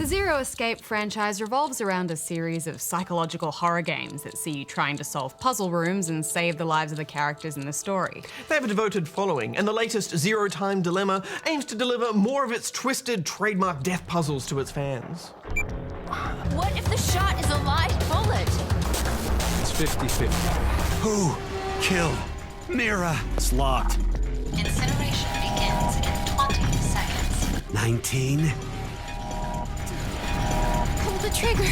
The Zero Escape franchise revolves around a series of psychological horror games that see you trying to solve puzzle rooms and save the lives of the characters in the story. They have a devoted following, and the latest Zero Time Dilemma aims to deliver more of its twisted, trademark death puzzles to its fans. What if the shot is a live bullet? It's 50-50. Who killed Mira? It's locked. Incineration begins in 20 seconds. 19. Pull the trigger.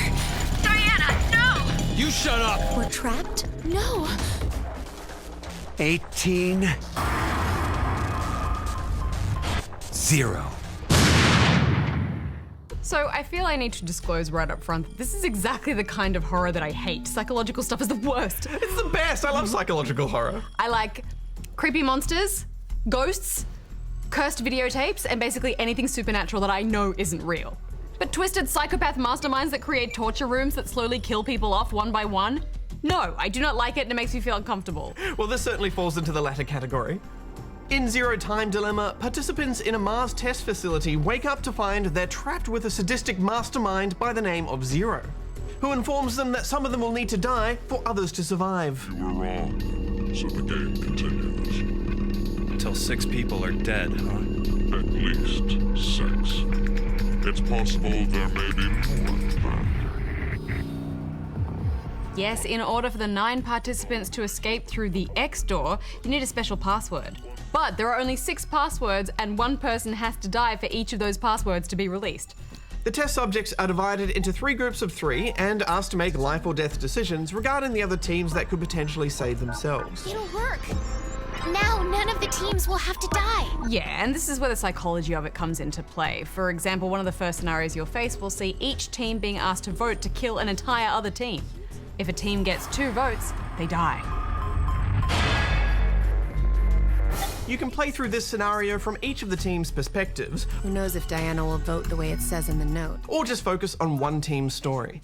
Diana, no! You shut up! We're trapped? No. 18. 0. So I feel I need to disclose right up front that this is exactly the kind of horror that I hate. Psychological stuff is the worst. It's the best. I love psychological horror. I like creepy monsters, ghosts, cursed videotapes, and basically anything supernatural that I know isn't real. But twisted psychopath masterminds that create torture rooms that slowly kill people off one by one? No, I do not like it and it makes me feel uncomfortable. Well, this certainly falls into the latter category. In Zero Time Dilemma, participants in a Mars test facility wake up to find they're trapped with a sadistic mastermind by the name of Zero, who informs them that some of them will need to die for others to survive. You were wrong, so the game continues. Until 6 people are dead, huh? At least 6. It's possible there may be more than that. Yes, in order for the 9 participants to escape through the X door, you need a special password. But there are only 6 passwords and 1 person has to die for each of those passwords to be released. The test subjects are divided into 3 groups of 3 and asked to make life or death decisions regarding the other teams that could potentially save themselves. It'll work. Now none of the teams will have to die. Yeah, and this is where the psychology of it comes into play. For example, one of the first scenarios you'll face will see each team being asked to vote to kill an entire other team. If a team gets 2 votes, they die. You can play through this scenario from each of the team's perspectives, Who knows if Diana will vote the way it says in the note. or just focus on one team's story.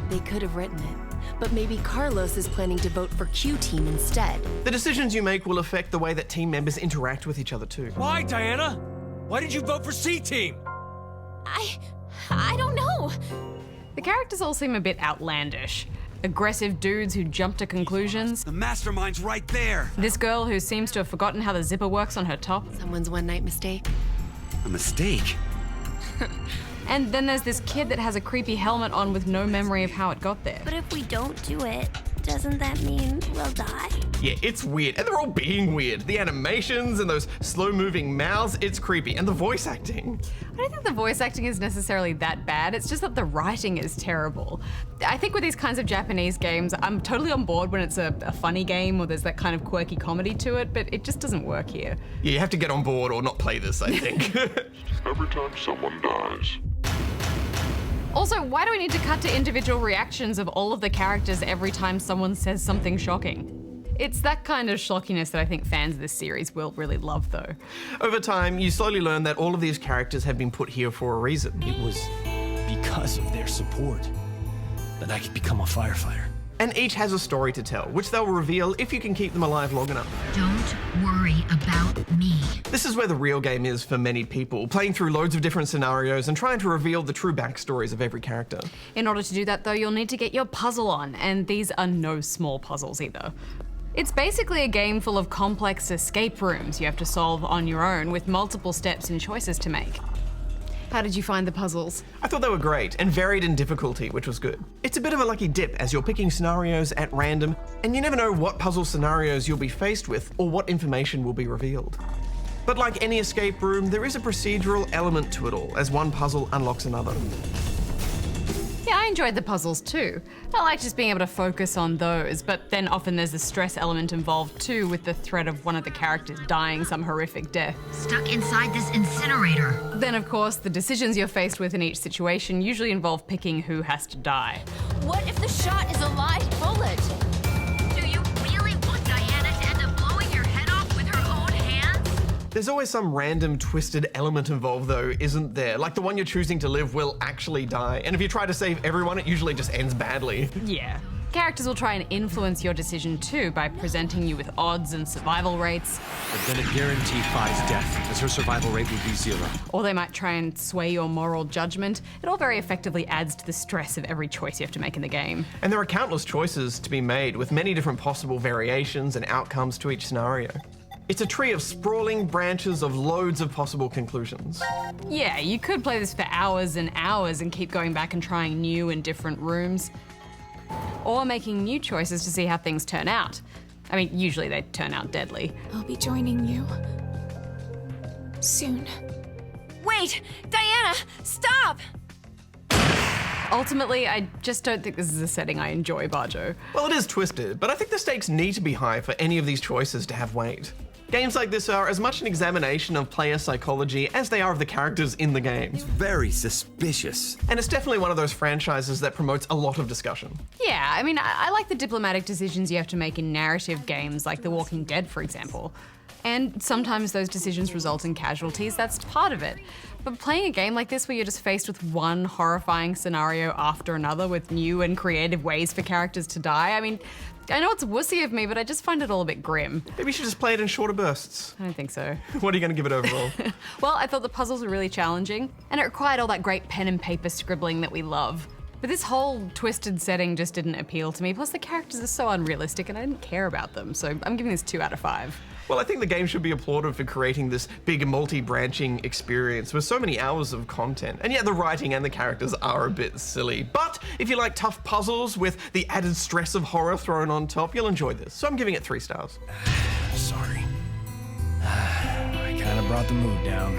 They could have written it, but maybe Carlos is planning to vote for Q team instead. The decisions you make will affect the way that team members interact with each other too. Why, Diana? Why did you vote for C Team? I don't know. The characters all seem a bit outlandish. Aggressive dudes who jump to conclusions. The mastermind's right there. This girl who seems to have forgotten how the zipper works on her top. Someone's one-night mistake. A mistake. And then there's this kid that has a creepy helmet on with no memory of how it got there. But if we don't do it, doesn't that mean we'll die? Yeah, it's weird, and they're all being weird. The animations and those slow-moving mouths, it's creepy, and the voice acting. I don't think the voice acting is necessarily that bad, it's just that the writing is terrible. I think with these kinds of Japanese games, I'm totally on board when it's a funny game or there's that kind of quirky comedy to it, but it just doesn't work here. Yeah, you have to get on board or not play this, I think. Every time someone dies, Also, why do we need to cut to individual reactions of all of the characters every time someone says something shocking? It's that kind of shockiness that I think fans of this series will really love, though. Over time, you slowly learn that all of these characters have been put here for a reason. It was because of their support that I could become a firefighter. And each has a story to tell, which they'll reveal if you can keep them alive long enough. Don't worry about me. This is where the real game is for many people, playing through loads of different scenarios and trying to reveal the true backstories of every character. In order to do that, though, you'll need to get your puzzle on, and these are no small puzzles either. It's basically a game full of complex escape rooms you have to solve on your own with multiple steps and choices to make. How did you find the puzzles? I thought they were great and varied in difficulty, which was good. It's a bit of a lucky dip as you're picking scenarios at random, and you never know what puzzle scenarios you'll be faced with or what information will be revealed. But like any escape room, there is a procedural element to it all, as one puzzle unlocks another. Yeah, I enjoyed the puzzles too. I like just being able to focus on those, but then often there's a stress element involved too with the threat of one of the characters dying some horrific death. Stuck inside this incinerator. Then of course, the decisions you're faced with in each situation usually involve picking who has to die. What if the shot is a live bullet? Do you really want Diana to end up blowing your head off with her own hands? There's always some random twisted element involved though, isn't there? Like the one you're choosing to live will actually die, and if you try to save everyone, it usually just ends badly. Yeah. Characters will try and influence your decision too by presenting you with odds and survival rates, But then it guaranteed Fi's death, as her survival rate would be 0. or they might try and sway your moral judgment. It all very effectively adds to the stress of every choice you have to make in the game. And there are countless choices to be made with many different possible variations and outcomes to each scenario. It's a tree of sprawling branches of loads of possible conclusions. Yeah, you could play this for hours and hours and keep going back and trying new and different rooms. Or making new choices to see how things turn out. I mean, usually they turn out deadly. I'll be joining you soon. Wait! Diana! Stop! Ultimately, I just don't think this is a setting I enjoy, Barjo. Well, it is twisted, but I think the stakes need to be high for any of these choices to have weight. Games like this are as much an examination of player psychology as they are of the characters in the game. Very suspicious. And it's definitely one of those franchises that promotes a lot of discussion. Yeah, I mean, I like the diplomatic decisions you have to make in narrative games like The Walking Dead, for example. And sometimes those decisions result in casualties, that's part of it. But playing a game like this where you're just faced with one horrifying scenario after another with new and creative ways for characters to die, I mean, I know it's wussy of me, but I just find it all a bit grim. Maybe you should just play it in shorter bursts. I don't think so. What are you going to give it overall? Well, I thought the puzzles were really challenging, and it required all that great pen and paper scribbling that we love. But this whole twisted setting just didn't appeal to me, plus the characters are so unrealistic and I didn't care about them, so I'm giving this 2 out of 5. Well, I think the game should be applauded for creating this big multi-branching experience with so many hours of content. And yet the writing and the characters are a bit silly. But if you like tough puzzles with the added stress of horror thrown on top, you'll enjoy this. So I'm giving it 3 stars. Sorry. I kinda brought the mood down.